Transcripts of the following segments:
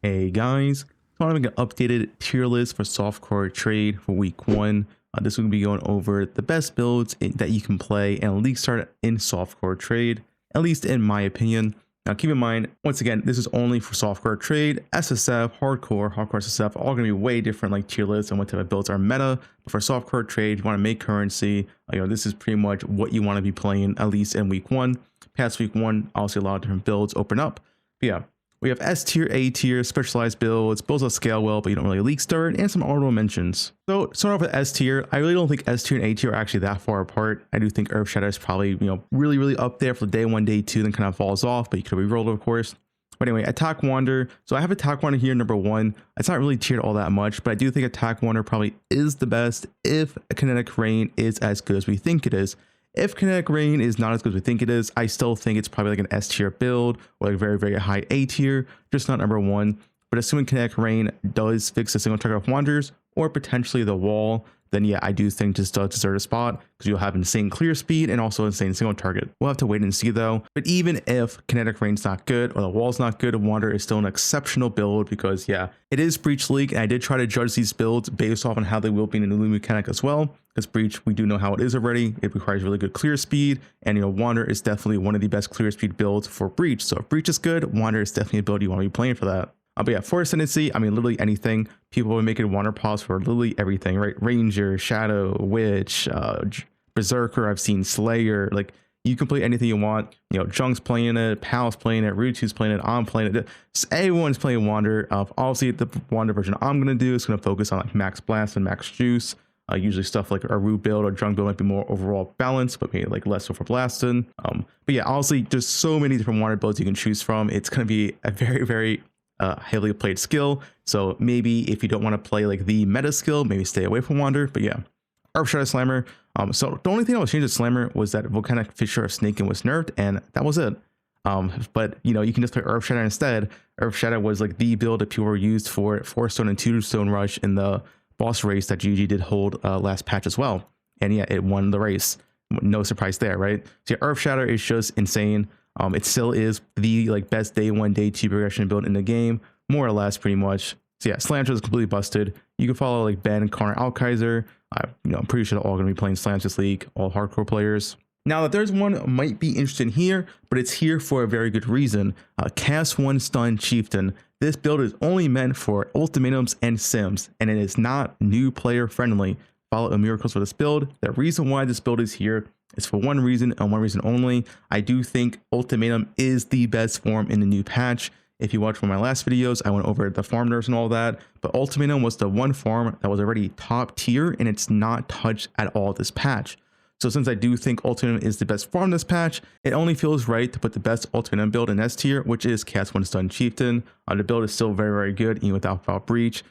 Hey guys, so I'm going to updated tier list for softcore trade for week 1. This will be going over the best builds that you can play and league start in softcore trade, at least in my opinion. Now keep in mind, once again, this is only for softcore trade. SSF, hardcore SSF, all going to be way different like tier lists and what type of builds are meta. But for softcore trade, if you want to make currency, this is pretty much what you want to be playing at least in week 1. Past week 1, obviously a lot of different builds open up. But yeah. We have S tier, A tier, specialized builds that scale well, but you don't really league start, and some honorable mentions. So starting off with S tier, I really don't think S tier and A tier are actually that far apart. I do think Earth Shadow is probably, really up there for day 1, day 2, then kind of falls off, but you could reroll it, of course. But anyway, Attack Wander. So I have Attack Wander here, number 1. It's not really tiered all that much, but I do think Attack Wander probably is the best if Kinetic Rain is as good as we think it is. If Kinetic Rain is not as good as we think it is, I still think it's probably like an S tier build or like very, very high A tier, just not number 1. But assuming Kinetic Rain does fix the single target of Wanders or potentially the wall, then yeah, I do think this does deserve a spot because you'll have insane clear speed and also insane single target. We'll have to wait and see though. But even if Kinetic Rain's not good or the wall's not good, Wander is still an exceptional build because yeah, it is Breach League, and I did try to judge these builds based off on how they will be in a new mechanic as well. Because Breach, we do know how it is already. It requires really good clear speed, and Wander is definitely one of the best clear speed builds for Breach. So if Breach is good, Wander is definitely a build you want to be playing for that. But yeah, for Ascendancy, I mean, literally anything. People will make it Wander pause for literally everything, right? Ranger, Shadow, Witch, Berserker, I've seen Slayer. Like, you can play anything you want. Junk's playing it, Pal's playing it, Rutu's playing it, I'm playing it. Everyone's playing Wander. Obviously, the Wander version I'm going to do is going to focus on like Max Blast and Max Juice. Usually stuff like a Root build or Junk build might be more overall balanced, but maybe like less so for blasting. But yeah, honestly, there's so many different Wander builds you can choose from. It's going to be a very, very heavily played skill. So maybe if you don't want to play like the meta skill, maybe stay away from Wander. But yeah, Earth Shadow Slammer. So the only thing I was changing to Slammer was that Volcanic Fissure of Snaking was nerfed, and that was it. But you can just play Earth Shadow instead. Earth Shadow was like the build that people were used for 4-stone and 2-stone rush in the boss race that GG did hold last patch as well. And yeah, it won the race. No surprise there, right? So yeah, Earth Shadow is just insane. It still is the like best day 1, day 2 progression build in the game, more or less, pretty much. So yeah, Slantra is completely busted. You can follow like Ben, Connor, Alkaiser. I'm pretty sure they're all going to be playing Slams this league, all hardcore players. Now that there's one might be interesting here, but it's here for a very good reason. Cast 1 Stun Chieftain. This build is only meant for ultimatums and sims, and it is not new player friendly. Follow miracles for this build. The reason why this build is here is for one reason and one reason only. I do think ultimatum is the best form in the new patch. If you watch one of my last videos, I went over the farm nerfs and all that, but ultimatum was the one farm that was already top tier and it's not touched at all this patch. So since I do think ultimatum is the best farm this patch, it only feels right to put the best ultimatum build in S tier, which is Cast 1 Stun Chieftain. The build is still very, very good, even without Breach.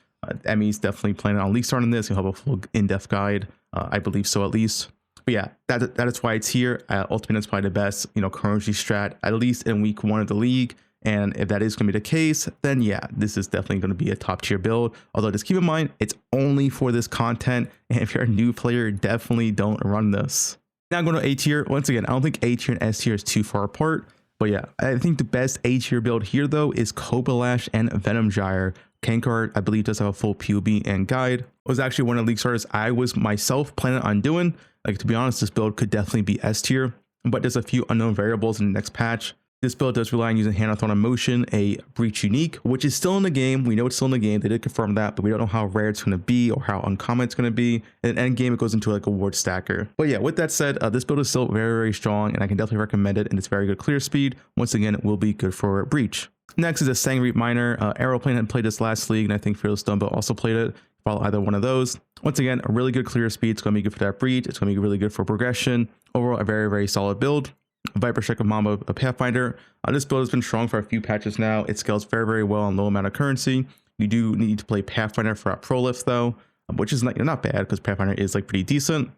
Emmy's definitely planning on league starting this. He'll have a full in-depth guide. I believe so, at least. But yeah, that is why it's here. Ultimate is probably the best, currency strat, at least in week 1 of the league. And if that is going to be the case, then yeah, this is definitely going to be a top tier build. Although just keep in mind, it's only for this content. And if you're a new player, definitely don't run this. Now going to A tier. Once again, I don't think A tier and S tier is too far apart. But yeah, I think the best A tier build here though is Cobra Lash and Venom Gyre. Kankard, I believe, does have a full POB and guide. It was actually one of the league starters I was myself planning on doing. Like, to be honest, this build could definitely be S tier, but there's a few unknown variables in the next patch. This build does rely on using Hand-on-Thorn on Motion, a Breach unique, which is still in the game. We know it's still in the game. They did confirm that, but we don't know how rare it's going to be or how uncommon it's going to be. In end game, it goes into like a ward stacker. But yeah, with that said, this build is still very, very strong, and I can definitely recommend it. And it's very good clear speed. Once again, it will be good for Breach. Next is a Sangreep Miner. Aeroplane had played this last league, and I think Fearless Dumbo also played it. Follow either one of those. Once again, a really good clear speed. It's going to be good for that Breach. It's going to be really good for progression. Overall, a very, very solid build. Viper Strike of Mamba, a Pathfinder. This build has been strong for a few patches now. It scales very, very well on low amount of currency. You do need to play Pathfinder for a pro lift though, which is not bad because Pathfinder is like pretty decent.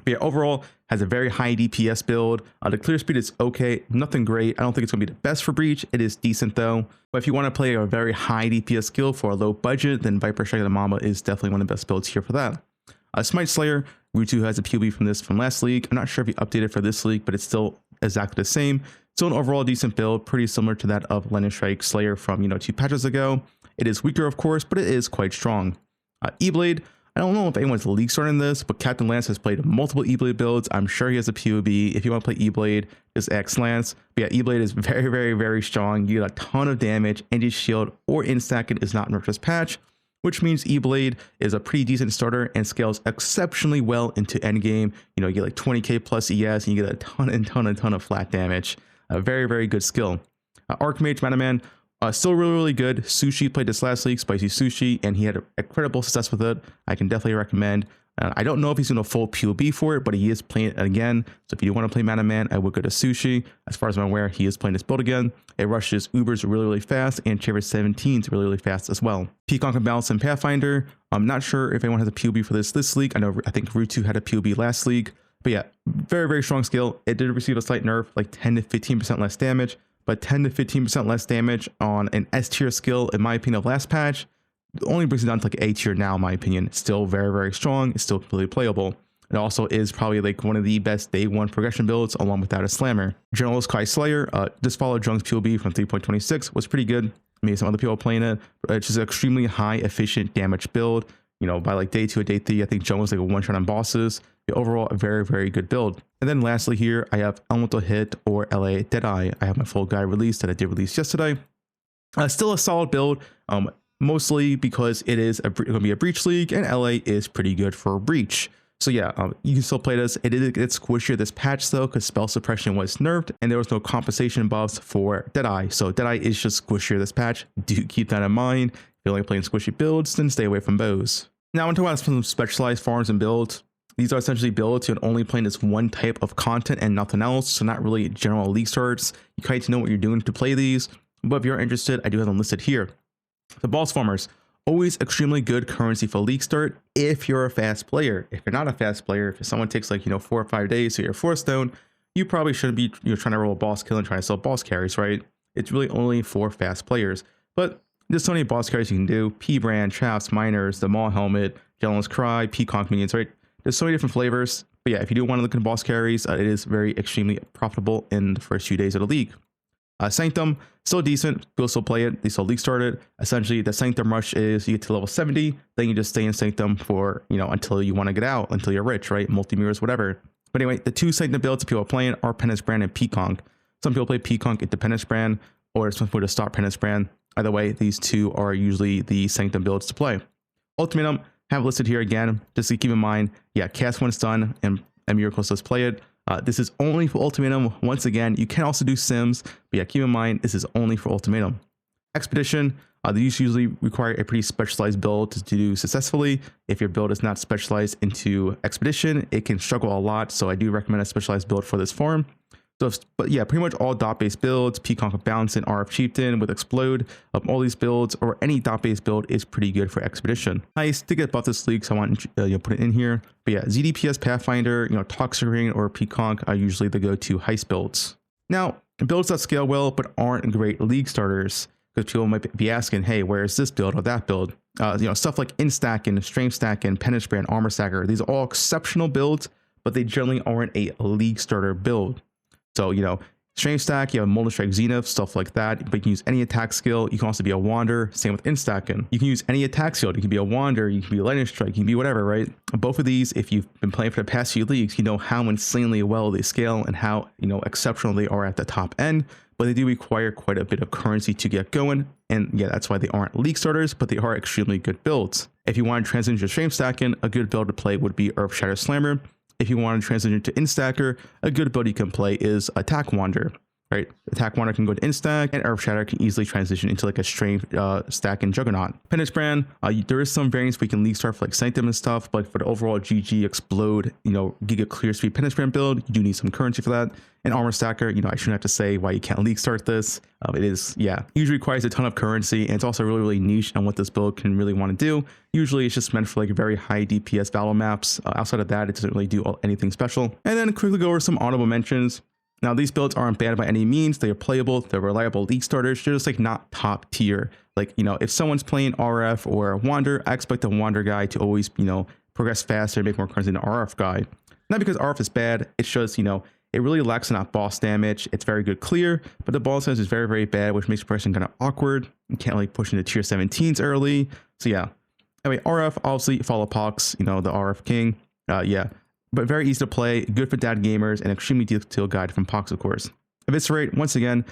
But yeah, overall has a very high DPS build. The clear speed is okay, nothing great. I don't think it's gonna be the best for Breach. It is decent though. But if you want to play a very high DPS skill for a low budget, then Viper Strike of the Mamba is definitely one of the best builds here for that. Smite Slayer, Rutu has a POB from last league. I'm not sure if he updated for this league, but it's still exactly the same. So an overall decent build, pretty similar to that of Lennon Strike Slayer from 2 patches ago. It is weaker, of course, but it is quite strong. E-Blade, I don't know if anyone's league starting this, but Captain Lance has played multiple E-Blade builds. I'm sure he has a POB. If you want to play E-Blade, just X Lance. But yeah, E-Blade is very, very, very strong. You get a ton of damage. Anti-shield or in-stacking is not nerfed this patch, which means E-Blade is a pretty decent starter and scales exceptionally well into endgame. You know, you get like 20k plus ES and you get a ton of flat damage. A very, very good skill. Archmage Manaman, still really good. Sushi played this last league, Spicy Sushi, and he had incredible success with it. I can definitely recommend. I don't know if he's going to full POB for it, but he is playing it again. So if you want to play Mana Man, I would go to Sushi. As far as I'm aware, he is playing this build again. It rushes Ubers really fast and Chamber 17s really fast as well. Peacock and Balance and Pathfinder. I'm not sure if anyone has a POB for this league. I think Rutu had a POB last league. But yeah, very strong skill. It did receive a slight nerf, like 10 to 15% less damage. But 10 to 15% less damage on an S tier skill, in my opinion, of last patch, only brings it down to like A tier now, in my opinion. Still very strong. It's still completely playable. It also is probably like one of the best day one progression builds, along with that of Slammer. Generalist Kai Slayer, this followed Jung's POB from 3.26, was pretty good. Maybe some other people playing it, but it's just an extremely high efficient damage build. You know, by like day 2 or day 3, I think Jung was like a one shot on bosses. Overall, a very good build. And then lastly here, I have Elemental Hit or LA Deadeye. I have my full guide released that I did release yesterday. Still a solid build, mostly because it is going to be a Breach League, and LA is pretty good for Breach. So yeah, you can still play this. It did get squishier this patch though, because spell suppression was nerfed, and there was no compensation buffs for Deadeye. So Deadeye is just squishier this patch. Do keep that in mind. If you're only playing squishy builds, then stay away from bows. Now I want to talk about some specialized farms and builds. These are essentially builds you're only playing this one type of content and nothing else, so not really general league starts. You kind of know what you're doing to play these, but if you're interested, I do have them listed here. The Boss Farmers, always extremely good currency for league start if you're a fast player. If you're not a fast player, if someone takes like 4 or 5 days to your 4th stone, you probably shouldn't be trying to roll a boss kill and trying to sell boss carries, right? It's really only for fast players, but there's so many boss carries you can do. P-Brand, Chaps, Miners, the Maul Helmet, Gentleman's Cry, Peacock Minions, right? There's so many different flavors, but yeah, if you do want to look at boss carries, it is very extremely profitable in the first few days of the league. Sanctum, still decent, go still play it, they still league started. Essentially, the Sanctum rush is you get to level 70, then you just stay in Sanctum for, until you want to get out, until you're rich, right? Multi-mirrors, whatever. But anyway, the 2 Sanctum builds people are playing are Penance Brand and Peacock. Some people play Peacock into Penance Brand, or some people to start Penance Brand. Either way, these 2 are usually the Sanctum builds to play. Ultimatum, have listed here again, just to keep in mind, yeah, cast once done, and Miracles does play it. This is only for Ultimatum. Once again, you can also do Sims, but yeah, keep in mind, this is only for Ultimatum. Expedition, these usually require a pretty specialized build to do successfully. If your build is not specialized into Expedition, it can struggle a lot, so I do recommend a specialized build for this farm. So, but yeah, pretty much all dot-based builds, Peacock Bounce and RF Chieftain with Explode, all these builds or any dot-based build is pretty good for Expedition. Nice to get buff this league, so I want to put it in here. But yeah, ZDPS, Pathfinder, Toxic Ring or Peacock are usually the go-to heist builds. Now, builds that scale well but aren't great league starters, because people might be asking, hey, where is this build or that build? Stuff like Instack and Strength Stack and Penance Brand, Armor Stacker, these are all exceptional builds, but they generally aren't a league starter build. So, Strength Stack, you have Molten Strike Zenith, stuff like that. But you can use any attack skill. You can also be a Wander. Same with Instacking. You can use any attack skill. You can be a Wander. You can be a Lightning Strike. You can be whatever, right? Both of these, if you've been playing for the past few leagues, you know how insanely well they scale and how, exceptional they are at the top end. But they do require quite a bit of currency to get going. And yeah, that's why they aren't league starters, but they are extremely good builds. If you want to transition to Strength Stacking, a good build to play would be Earth Shatter Slammer. If you want to transition to Instacker, a good build you can play is Attack Wander, right? Attack Wander can go to Instack, and Earth Shatter can easily transition into like a Strength Stack and Juggernaut. Penance Brand, there is some variants we can league start for like Sanctum and stuff, but for the overall GG Explode, Giga Clear Speed Penance Brand build, you do need some currency for that. And Armor Stacker, I shouldn't have to say why you can't league start this. It is, yeah, usually requires a ton of currency, and it's also really niche on what this build can really want to do. Usually it's just meant for like very high DPS battle maps. Outside of that, it doesn't really do anything special. And then quickly go over some honorable mentions. Now, these builds aren't bad by any means. They are playable. They're reliable league starters. They're just like not top tier. Like, if someone's playing RF or Wander, I expect the Wander guy to always, progress faster and make more currency than the RF guy. Not because RF is bad. It's just, It really lacks in that boss damage. It's very good clear, but the boss damage is very, very bad, which makes the person kind of awkward. You can't really push into tier 17s early. So yeah. Anyway, RF, obviously follow Pox, you know, the RF king. Yeah, but very easy to play, good for dad gamers, and extremely detailed guide from Pox, of course. Eviscerate, once again,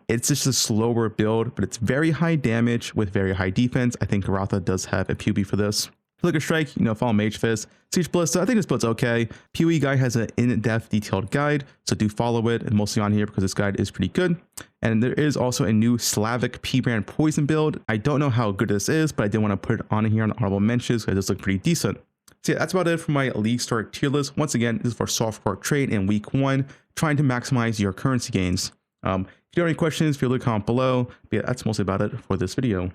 it's just a slower build, but it's very high damage with very high defense. I think Garatha does have a PB for this. Flicker Strike, you know, follow Mage Fist. Siege Ballista, I think this build's okay. PoE guy has an in-depth detailed guide, so do follow it, and mostly on here because this guide is pretty good. And there is also a new Slavic P-Brand Poison build. I don't know how good this is, but I did want to put it on here on the honorable mentions because it does look pretty decent. So yeah, that's about it for my League Start tier list. Once again, this is for softcore trade in week 1, trying to maximize your currency gains. If you have any questions, feel free to comment below. But yeah, that's mostly about it for this video.